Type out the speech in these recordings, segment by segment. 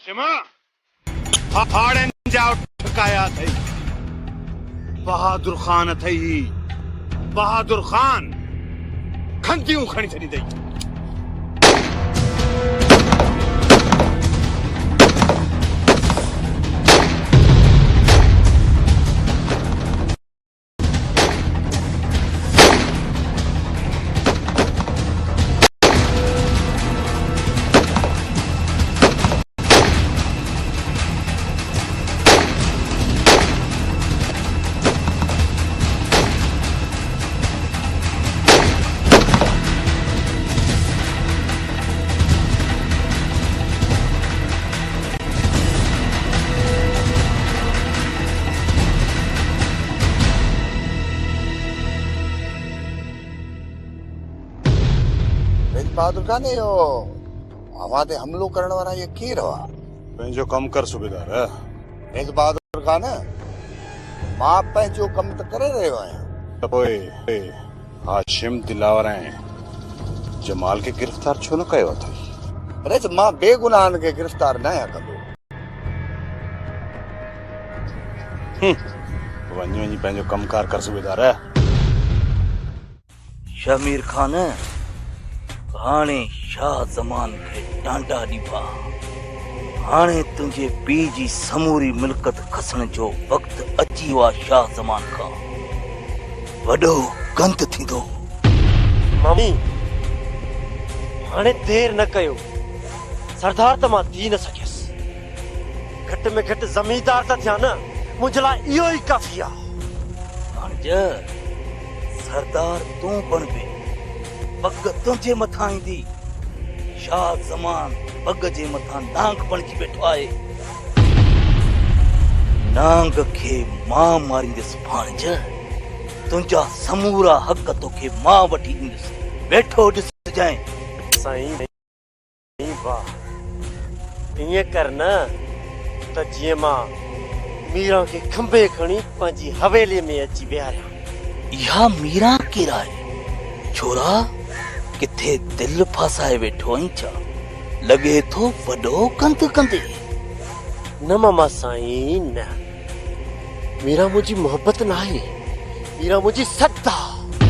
Hashima हाड़न जाओ ठकाया थई बहादुर खान थई बहादुर खान खंदियूं खणी छॾी अथई। बहादुर खान यो अवां ते हमलो करण वारा ये केर हुआ? पंहिंजो कम कर सूबेदार। रेज़ बहादुर खान मां पंहिंजो कम त करे रहियो आहियां। त पोइ हाशिम दिलावर ऐं जमाल खे गिरफ़्तार छो न कयो अथई? रेज़ मां बेगुनाहनि खे गिरफ़्तार न आहियां कंदो। वञी वञी पंहिंजो कमकार कर सूबेदार। शमीर खान हाणे शाह ज़मान खे टांडा ॾिबा। हाणे तुंहिंजे पीउ जी समूरी मिल्कत खसण जो वक़्तु अची वियो आहे। शाह ज़मान खां वॾो गंद थींदो। मम्मी हाणे देर न कयो। सरदार त मां थी न सघियसि। घटि में घटि ज़मींदार त थिया न। मुंहिंजे लाइ इहो ई काफ़ी आहे। हाणे सरदार तूं बणिबे पग तुंहिंजे मथां ईंदी। शाह ज़मान पग जे मथां नांग बणिजी वेठो आहे। नांग खे मां मारींदुसि। भाणज तुंहिंजा समूरा हक़ तोखे मां वठी ईंदुसि। वेठो ॾिसजांइ। साईं वाह ईअं कर न त जीअं मां मीरा खे खंभे खणी पंहिंजी हवेली में अची विहारियां। इहा मीरा केरु आहे? छोरा किथे दिल फासाए वेठो आहीं छा? लॻे थो वॾो कंद कंदे। न मामा साईं न। मीरा मुंहिंजी मोहबत न आहे। मीरा मुंहिंजी सत आहे।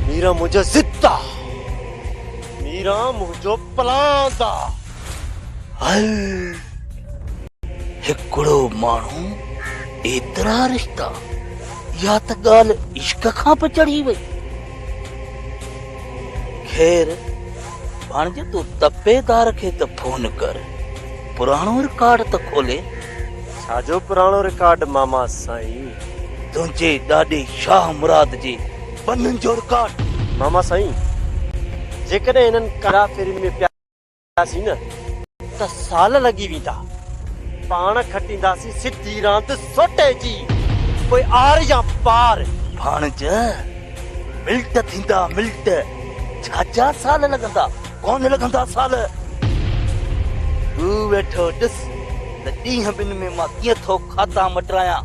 मीरा मुंहिंजो ज़िद आहे। मीरा मुंहिंजो प्लान आहे। हल हिकिड़ो माण्हू एतिरा रिश्ता या त ॻाल्हि इश्क खां पे चढ़ी वई। खैर भाणज तूं तपेदार खे त फोन कर। पुराणो रिकॉर्ड त खोले। छाजो पुराणो रिकॉर्ड मामा साईं? तुंहिंजे ॾाॾे शाह मुराद जे पननि जो रिकॉर्ड। मामा साईं जेकॾहिं हिननि करा फेरी में पियासीं न त साल लॻी वेंदा। पाण खटींदासीं सिधी रांदि सोटे जी। कोई आर या पार। भाणज मिल्ट थींदा मिल्ट। छाजा साल लॻंदा? कोन लॻंदा साल। तूं वेठो ॾिस त ॾींहं ॿिनि में मां कीअं थो खाता मटायां।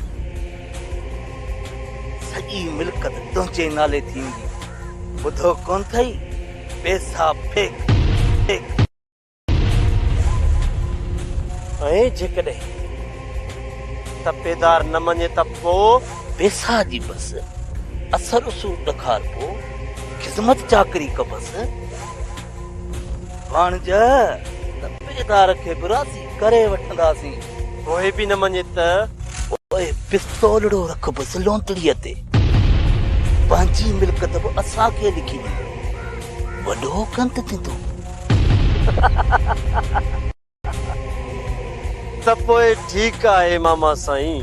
सॼी मिल्कत तुंहिंजे नाले थींदी। ॿुधो कोन थई? पैसा फेक फेक। ऐं जेकॾहिं तपेदार न मञे त पोइ पैसा जी बस असर उसूल ॾेखार पो ख़िदमत चाकरी कबस। भाणज तपेदार खे बि राज़ी करे वठंदासीं। पोइ बि न मञे त ओए पिस्तौलड़ो रखबसि लोंतड़ीअ ते। पंहिंजी मिल्कत बि असांखे लिखी ॾींदो। वॾो कंत थींदो। त पोइ ठीकु आहे मामा साईं।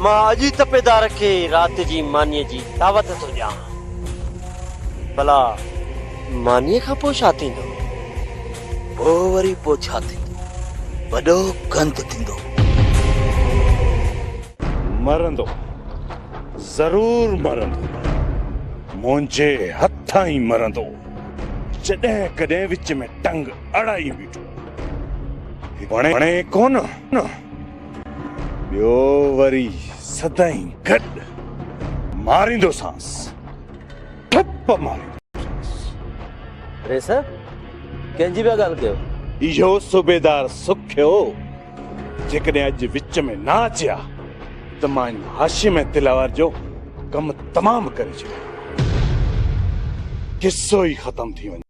मां अॼु तपेदार खे राति जी मानीअ जी दावत थो ॾियां। भला मानीअ खां पोइ छा थींदो? पोइ वरी पोइ छा थींदो? वॾो गंद थींदो। मरंदो ज़रूर मरंदो। मुंहिंजे हथां ई मरंदो। जॾहिं कॾहिं विच में टंग अड़ाई बीठो। वणे कोन न ॿियो वरी सदाई गॾु मारींदो सांस। ठप मारींदो। रे सर कंहिंजी पिया ॻाल्हि कयो? इहो सूबेदार सुखियो जेकॾहिं अॼु विच में ना अचिया त मां इन हाशिम ऐं दिलावर जो कम तमामु करे छॾियो, किस्सो ई ख़तम थी वञे।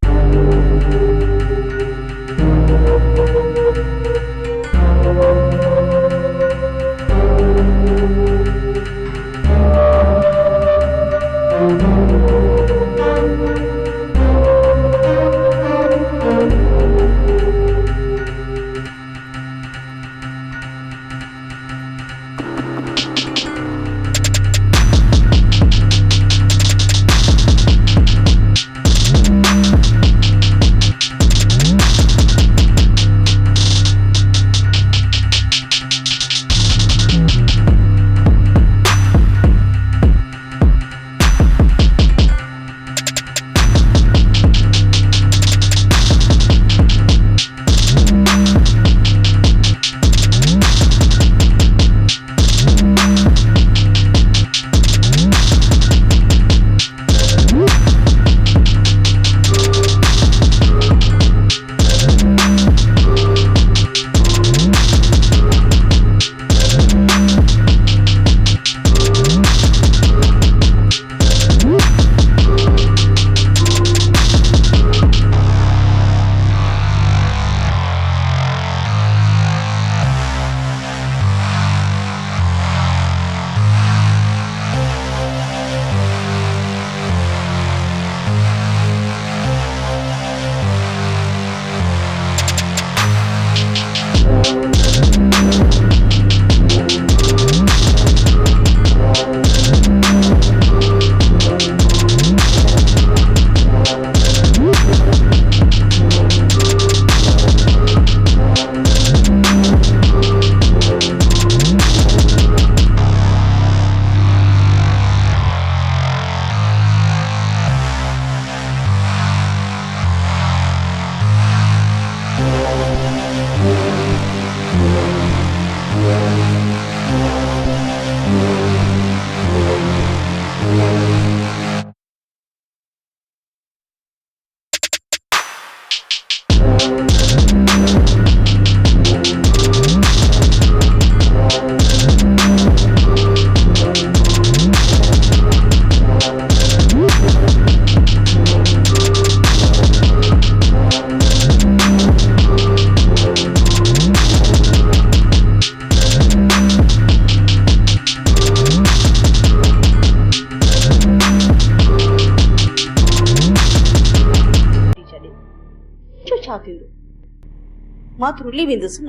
मां त रुली वेंदसि न,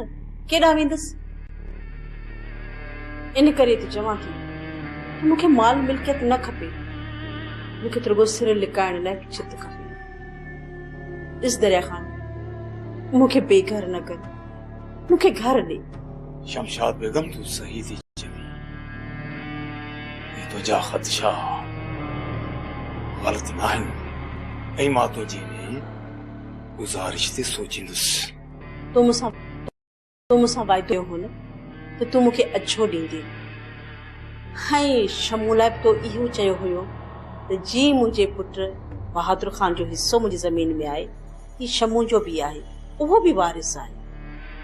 केॾां वेंदसि? इन करे त चवां थी त मूंखे माल मिल्कियत न खपे, मूंखे त रुगो सिर लिकाइण लाइ छित खपे। ॾिस दरिया ख़ान, मूंखे बेघर न कर, मूंखे घर ॾे। शमशाद बेगम तू सही थी चवी, ये तुझा ख़दशा गलत न आहिनि ऐं मां तुंहिंजे में गुज़ारिश ते सोचींदुसि। तूं मूंसां वाइदो हो न त तूं मूंखे अछो ॾींदी, ऐं शमू लाइ तो इहो चयो हुयो त जी मुंहिंजे पुट बहादुर ख़ान जो हिसो मुंहिंजी ज़मीन में आहे, ही शमू जो बि आहे, उहो बि वारिस आहे।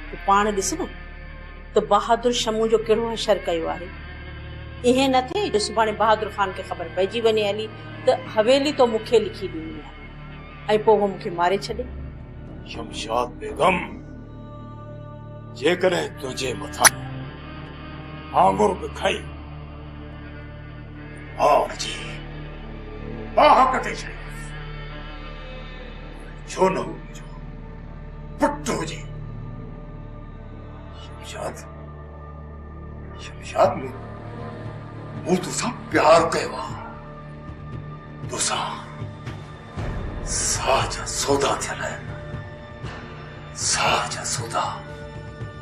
तूं पाण ॾिस न त बहादुर शमू जो कहिड़ो हशर कयो आहे। ईअं न थिए जो सुभाणे बहादुर ख़ान खे ख़बर पइजी वञे हली त हवेली तो मूंखे लिखी ॾिनी आहे ऐं पोइ उहो मूंखे मारे छॾे। शमशाद बेगम, जेकॾहिं तुंहिंजे मथां आंगुर बि खई और जी बाह कटे छॾींदुसि, छो न हो मुंहिंजो पुट हुजे। शमशाद मूं तोसां प्यार कयो आहे, तोसां साह जा सौदा थियल आहिनि, साह जा सौदा।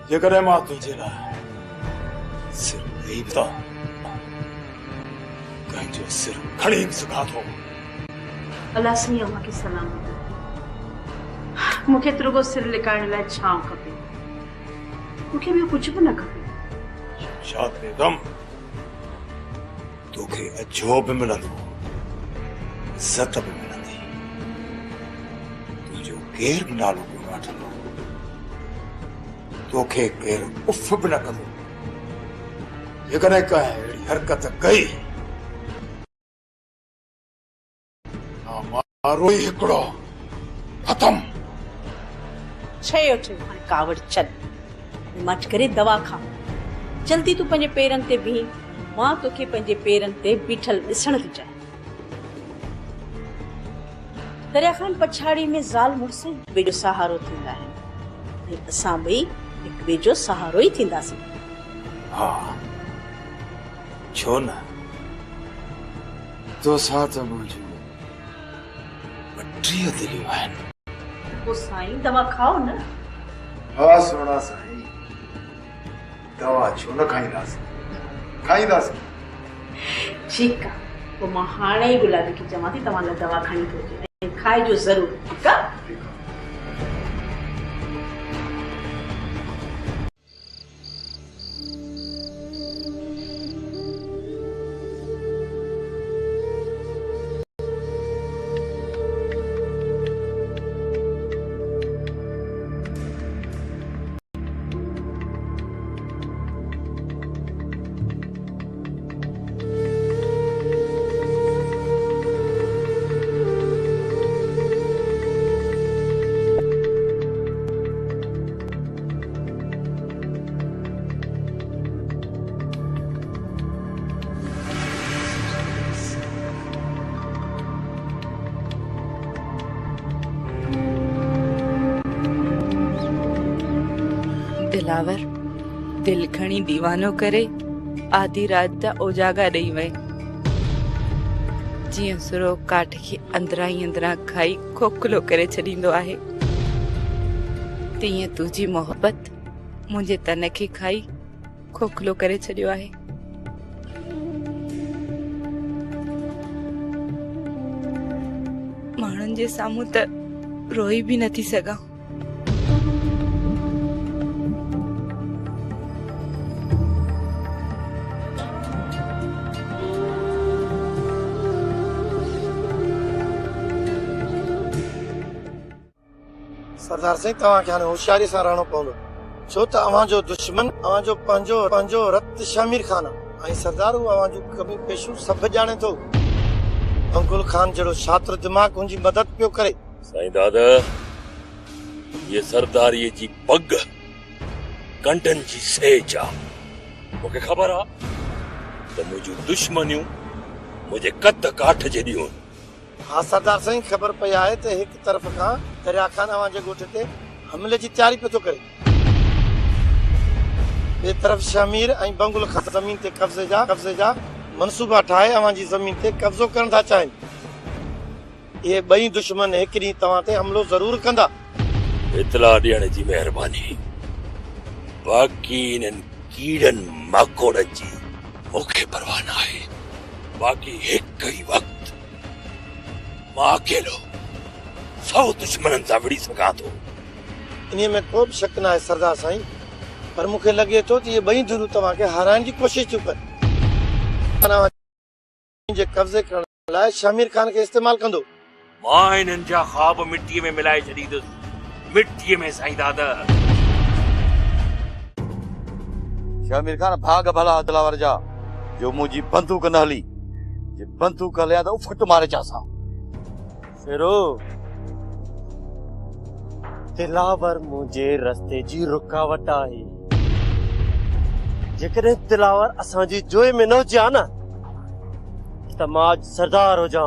जेकॾहिं मां तुंहिंजे लाइ सिर ॾेई बि थो, कंहिंजो सिर खणी बि सघां थो। अल्लाह साईं अव्हां खे सलाम। मूंखे त रुगो सिर लिकाइण लाइ छांव खपे, मूंखे ॿियो कुझु बि न खपे। शमशाद बेगम, तोखे अछो बि मिलंदो, इज़त बि मिलंदी, तुंहिंजो केर बि नालो कोन वठंदो, तोखे केरु उफ बि न कंदो जेकॾहिं कंहिं अहिड़ी हरकत कई मारो ई हिकिड़ो खत्म चयो हाणे कावड़ छॾ मच करे दवा खा जल्दी तूं पंहिंजे पेरनि ते बीह मां तोखे पंहिंजे पेरनि ते बीठल ॾिसण थी चाहियां दरिया खान पछाड़ी में ज़ाल मुड़ुस हिक ॿिए जो सहारो थींदा आहिनि ऐं असां ॿई हिक ॿिए जो सहारो ई थींदासीं हा छो न तो साथ मुंहिंजूं 32 दिलियूं आहिनि पोइ साईं दवा खाओ न हा सोना साईं दवा छो न खाईंदासीं खाईंदासीं ठीकु आहे पोइ मां हाणे ई गुलाबी खे चवां थी तव्हां लाइ दवा खणी थो अचे ऐं खाइजो ज़रूरु ठीकु आहे दिलावर दिल खणी दीवानो करे आधी रात जा ओजागा ॾेई वई जीअं सुरो काठ खे अंदरां ई अंदरां खाई खोखलो करे छॾींदो आहे तीअं तुंहिंजी मोहबत मुंहिंजे तन खे खाई खोखलो करे छॾियो आहे माण्हुनि जे साम्हूं त रोई बि नथी सघां सरदार सिंह तव्हांखे हाणे होशियारी सां रहणो पवंदो छो त अव्हांजो दुश्मन अव्हांजो पंहिंजो रत शामिर खान आहे ऐं सरदार हू अव्हांजूं कमी पेशूं सभु ॼाणे थो अंकुल खान जहिड़ो शातिर दिमाग़ हुनजी मदद पियो करे साईं दादा ये सरदारीअ जी पग कंडनि जी सेज आहे मूंखे ख़बर आहे त मुंहिंजूं दुश्मनियूं मुंहिंजे कद काठ जहिड़ियूं आहिनि हाँ सरदार सिंह खबर पई आहे त हिकु तरफ़ खां दरिया खान अव्हांजे ॻोठ ते हमले जी तयारी पियो थो करे ॿिए तरफ़ शमीर ऐं बंगुल खां ज़मीन ते कब्ज़े जा मनसूबा ठाहे अव्हांजी ज़मीन ते कब्ज़ो करण था चाहिनि इहे ॿई दुश्मन हिकु ॾींहुं तव्हां ते हमलो ज़रूरु कंदा इतला ॾियण जी महिरबानी बाक़ी इन्हनि कीड़नि माकोड़नि जी मूंखे परवाह न आहे बाक़ी हिकु ई वक़्तु मां अकेलो 100 दुश्मननि सां विड़ी सघां थो इन में को बि शक न आहे सरदार साईं पर मूंखे लॻे थो त इहे ॿई धुरूं तव्हांखे हाराइण जी कोशिशि थियूं कनि जे कब्ज़े करण लाइ शमीर खान खे इस्तेमालु कंदो मां इन्हनि जा ख़्वाब मिटीअ में मिलाए छॾींदुसि मिटीअ में साईं दादा शमीर खान भाग भला दिलावर जा जो मुंहिंजी बंदूक न हली जे बंदूक हलिया त उफट मारे चासां फिरो दिलावर मुंहिंजे रस्ते जी रुकावट आहे जेकॾहिं दिलावर असांजी जोइ में न हुजे हा न त मां अॼु सरदार हुजां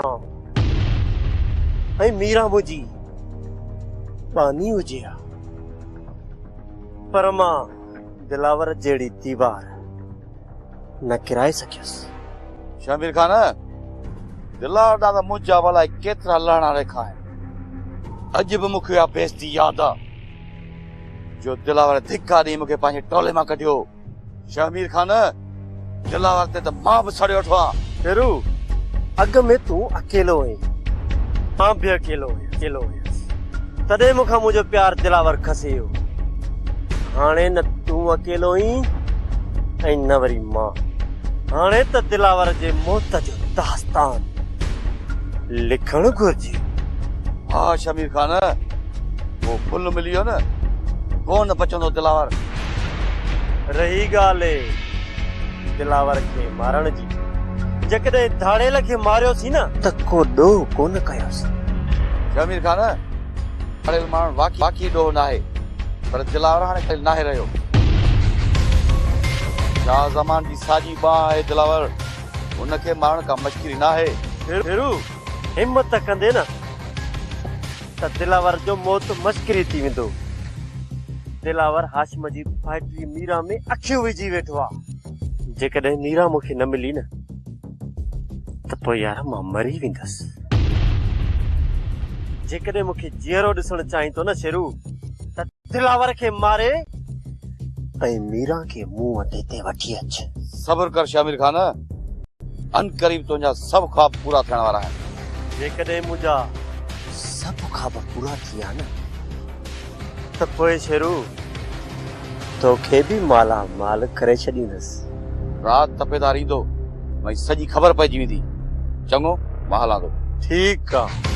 ऐं मीरा मुंहिंजी पानी हुजे हा पर मां दिलावर जहिड़ी दीवार न किराए सघियुसि शमीर खान दिलावर ॾाढा मुंहिंजा भला केतिरा लहणा रेखा आहिनि अॼु बि मूंखे इहा बेइज़ती यादि आहे जो दिलावर धिका ॾींहुं मूंखे पंहिंजे टोले मां कढियो शमीर खान दिलावर ते त मां बि सड़ियो वेठो आहियां फेरू अॻ में तूं अकेलो हुई मां बि अकेलो हुयसि तॾहिं मूंखां मुंहिंजो प्यार दिलावर खसे वियो हाणे न तूं अकेलो हुई ऐं न वरी मां हाणे त दिलावर जे मौत जो दास्तान लिखणु घुर्जे हा शमीर खान वो फुल मिली वियो न कोन बचंदो दिलावर रही ॻाल्हि दिलावर खे मारण जी, जेकॾहिं धाड़ेल खे मारियोसीं न त को ॾोह कोन कयोसीं। शमीर खान अड़े माण्हू वाक़ई ॾोह नाहे, पर दिलावर हाणे नाहे रहियो। शाह ज़मान जी साॼी ॿांह आहे दिलावर, हुनखे मारण का मश्किरी नाहे। फिरू हिम्मत कंदे न त दिलावर जो मौत मश्किरी थी वेंदो। दिलावर हाशिम जी भाइटी मीरा में अखियूं विझी वेठो आहे। जेकॾहिं मीरा मूंखे न मिली न त पोइ यार मां मरी वेंदसि। जेकॾहिं मूंखे जीअरो ॾिसणु चाहींदो न शेरू त दिलावर खे मारे ऐं मीरा खे मूं वटि हिते वठी अच। सब्र कर शामिर खान, अनकरीब तुंहिंजा सभु ख्वाब पूरा थियण वारा आहिनि। जेकॾहिं मुंहिंजा सभु ख्वाब पूरा थी विया न त पोइ शेरू तोखे बि माला माल करे छॾींदसि। राति तपेदार ईंदो, भई सॼी ख़बर पइजी वेंदी। चङो, मां हलां थो। ठीकु आहे।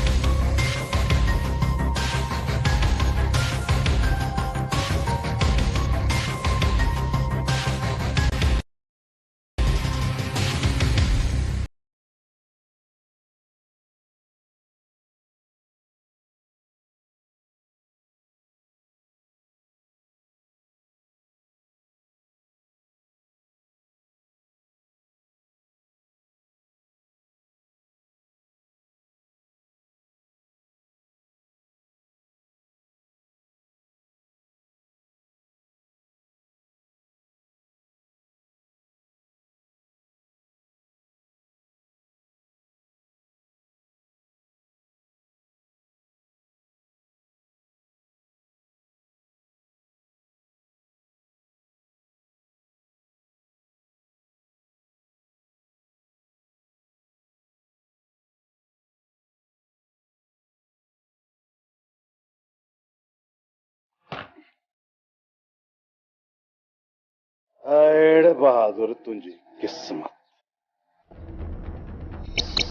अड़ बहादुर तुंहिंजी किस्मत।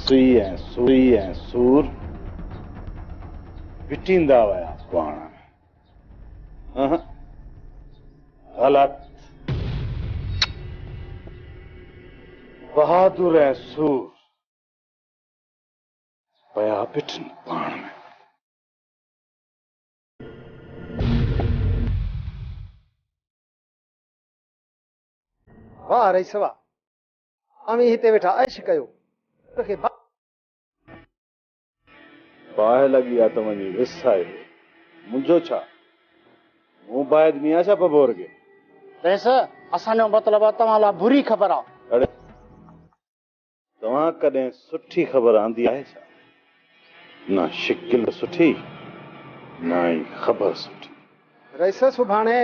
सुई ऐं सूर विटींदा विया पाण में। ग़लति। बहादुर ऐं सूर पिया पिटनि पाण में। वाह रईसवा, अमी हिते वेठा ऐश कयो। तोखे बाहि लॻी आहे तव्हांजी विसाए। मुंहिंजो छा, मूं बाहिद मियां छा बबोर खे। वैसे असांजो मतिलबु आहे तव्हां लाइ बुरी ख़बर आहे। अड़े तव्हां कॾहिं सुठी ख़बर आंदी आहे छा? न शिकिल सुठी, न ई ख़बर सुठी। रईस सुभाणे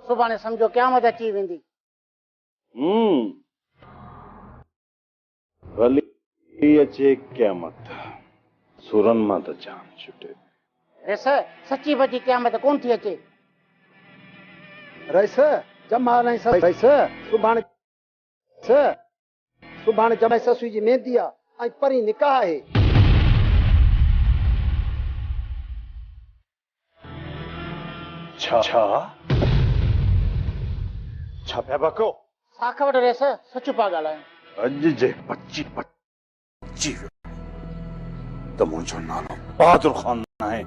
सुभाणे सम्झो क़यामत अची वेंदी। भली अचे क़यामत, सुरनि मां त जान छुटे। रईस सची बची क़यामत कोन थी अचे। रईस जमाल ऐं रईस सुभाणे जमाई ससुई जी मेहंदी आहे ऐं परी निकाह आहे। छा पिया बको? साख वटि रईस सच पिया ॻाल्हायूं। अॼु जे पची त मुंहिंजो नालो बहादुर ख़ान आहे।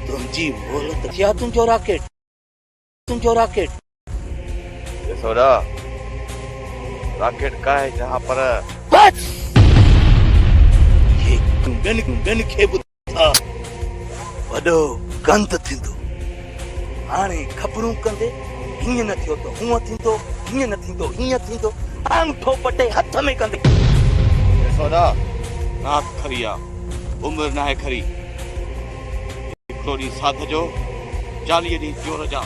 तुमची मोहलत क्या तुमचो रॉकेट यशोदा, रॉकेट का है जहां पर बस ये गुंगन खे बुधा वडो गंद थींदो। हाणे खबरूं कंदे हीअं न थियो त हूअं थींदो, हीअं न थींदो हीअं थींदो, अंगूठो पटे हथ में कंदे। यशोदा, रात खरी आ, उम्र ना है खरी। हिकिड़ो ॾींहुं साध जो, 40 ॾींहं जोर जा।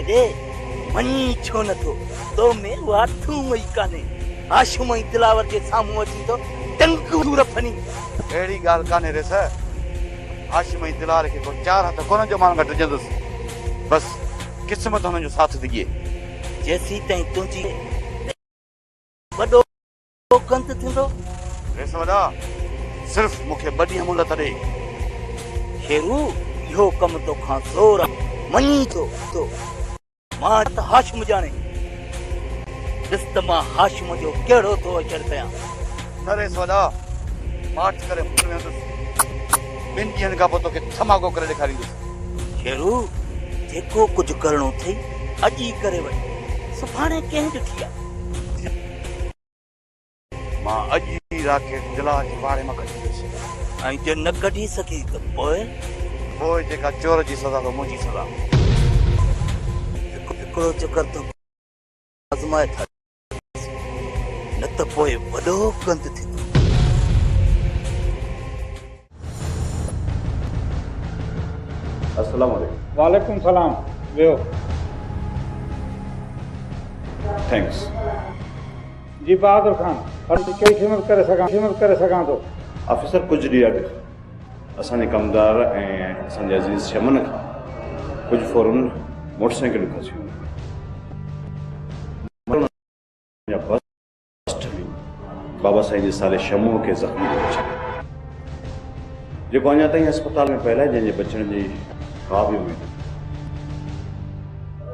मूंखे ॾे मनी छो नथो तो में उहा थूम ई कान्हे हाशिम ई दिलावर जे साम्हूं अची थो टंगू रफनी अहिड़ी ॻाल्हि कान्हे रे सर हाशिम ऐं दिलार खे को 4 हथ कोन जो माण्हू घटि जंदुसि बसि क़िस्मत हुननि जो साथ ॾिए जेसी ताईं तुंहिंजी वॾो कंत थींदो रेस वॾा सिर्फ़ मूंखे 2 ॾींहं मुहलत ॾे शेरू इहो कमु तोखां ज़ोर मञी थो तो मां त हाशिम ॼाणे ॾिस त मां हाशिम जो कहिड़ो थो अचड़ कयां न रेस वॾा माठ करे मुंहुं में वेंदुसि 2 ॾींहंनि खां पोइ तोखे धमाको करे ॾेखारींदुसि शेरू जेको कुझु करणो अथई अॼु ई करे वठ सुभाणे कंहिं ॾिठी आहे मां अॼु ई राकेट दिलार जे वाड़े मां कढींदुसि ऐं जे न कढी सघी त पोइ जेका चोर जी सज़ा तो मुंहिंजी सज़ा हिकिड़ो चकर त आज़माए था न त पोइ वॾो कंद थींदो अस्सलाम वालेकुम वालेकुम सलाम वियो थैंक्स जी बहादुर खान हर कई खिदमत करे सघां थो ऑफिसर कुछ ॾींहं अॻु असांजे कमदार ऐं असांजे अज़ीज़ शमन खां कुझु फ़ौरन मोटरसाइकिल खसियूं बाबा साईं जे साले शमूह खे ज़ख़्मी करे छॾियो जेको अञा ताईं अस्पताल में पयल आहे जंहिंजे बचण जी का बि उमेद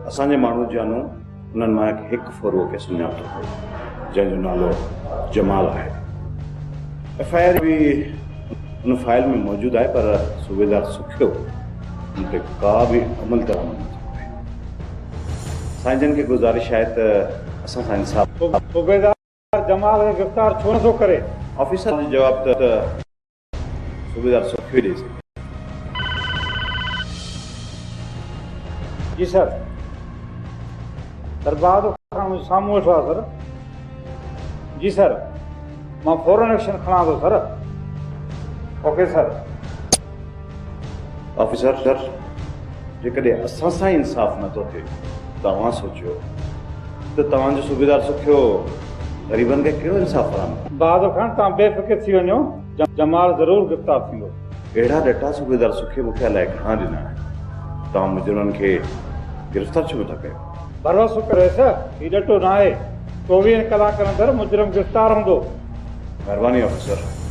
असांजे माण्हू जानू उन्हनि मां हिकु फ़ोरो खे सुञातो जंहिंजो नालो जमाल आहे FIR भी उन फाइल में मौजूद है पर सूबेदार सुखियो उन पे का भी अमल दरामद न थियो साईं जन के गुजारिश है त असां सां इंसाफ सूबेदार जमाल खे गिरफ़्तार छो नथो करे ऑफिसर जो जवाब त सूबेदार सुखियो ॾेई सघे जी सर दरबार खां साम्हूं वेठो आहे सर जी सर मां फौरन एक्शन खणां थो sir okay sir officer sir जेकॾहिं असां सां इंसाफ़ नथो थिए तव्हां सोचियो त तव्हांजो सूबेदार सुखियो ग़रीबनि खे कहिड़ो इंसाफ़ फराहम बहादुर खान तव्हां बेफ़िक्र थी वञो जमाल ज़रूरु गिरफ़्तार थींदो अहिड़ा डटा सूबेदार सुखियो मूंखे अलाए घणा ॾिना आहिनि तव्हां मुजरिमनि खे गिरफ़्तार छो था कयो भरोसो करे सर हीउ ॾटो न आहे 24 कलाकनि अंदरि मुजरिम गिरफ़्तार हूंदो महिरबानी ऑफिसर